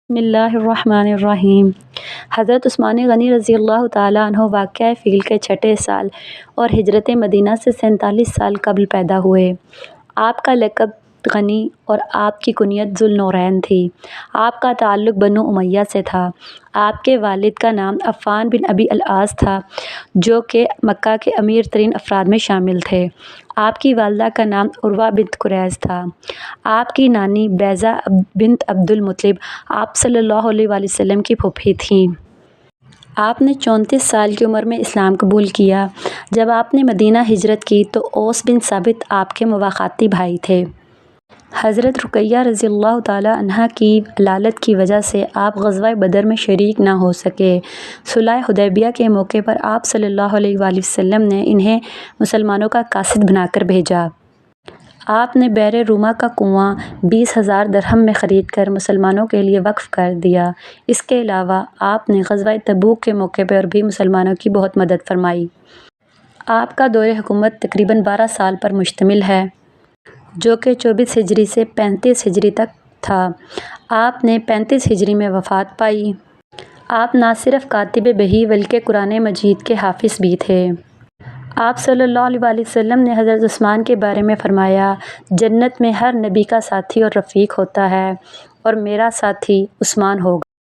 بسم اللہ الرحمن الرحیم۔ حضرت عثمان غنی رضی اللہ تعالیٰ عنہ واقعہ فیل کے چھٹے سال اور ہجرت مدینہ سے 47 سال قبل پیدا ہوئے۔ آپ کا لقب غنی اور آپ کی کنیت ذو النورین تھی۔ آپ کا تعلق بنو امیہ سے تھا۔ آپ کے والد کا نام عفان بن ابی العاص تھا جو کہ مکہ کے امیر ترین افراد میں شامل تھے۔ آپ کی والدہ کا نام عروہ بنت قریظ تھا۔ آپ کی نانی بیضہ بنت عبد المطلب آپ صلی اللہ علیہ وآلہ وسلم کی پھوپھی تھیں۔ آپ نے 34 سال کی عمر میں اسلام قبول کیا۔ جب آپ نے مدینہ ہجرت کی تو اوس بن ثابت آپ کے مواخاتی بھائی تھے۔ حضرت رقیہ رضی اللہ تعالیٰ عنہا کی علالت کی وجہ سے آپ غزوہ بدر میں شریک نہ ہو سکے۔ صلح حدیبیہ کے موقع پر آپ صلی اللہ علیہ وآلہ وسلم نے انہیں مسلمانوں کا قاصد بنا کر بھیجا۔ آپ نے بئر رومہ کا کنواں 20,000 درہم میں خرید کر مسلمانوں کے لیے وقف کر دیا۔ اس کے علاوہ آپ نے غزوہ تبوک کے موقع پر بھی مسلمانوں کی بہت مدد فرمائی۔ آپ کا دور حکومت تقریباً 12 سال پر مشتمل ہے جو کہ 24 ہجری سے 35 ہجری تک تھا۔ آپ نے 35 ہجری میں وفات پائی۔ آپ نہ صرف کاتب وحی بلکہ قرآن مجید کے حافظ بھی تھے۔ آپ صلی اللہ علیہ وآلہ وسلم نے حضرت عثمان کے بارے میں فرمایا، جنت میں ہر نبی کا ساتھی اور رفیق ہوتا ہے اور میرا ساتھی عثمان ہوگا۔